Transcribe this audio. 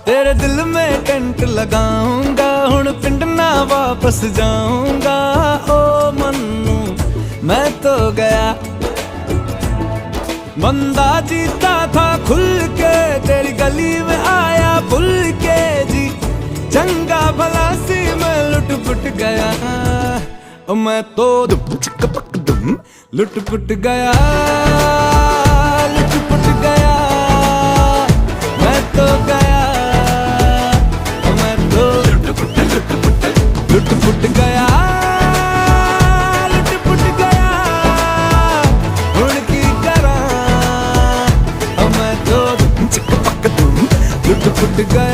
तेरे दिल में टेंट लगाऊंगा, हुण पिंड ना वापस जाऊंगा। ओ मन्नू मैं तो गया, बंदा जीता था खुल के, तेरी गली में आया भूल के जी। चंगा भला सी मैं लुट पुट गया, ओ मैं तो लुट पुट गया, लुट पुट गया। मैं तो गया, ओ मैं तो लुट पुट गया, लुट पुट गया। हुण की करा, ओ मैं तो लुट पुट गया।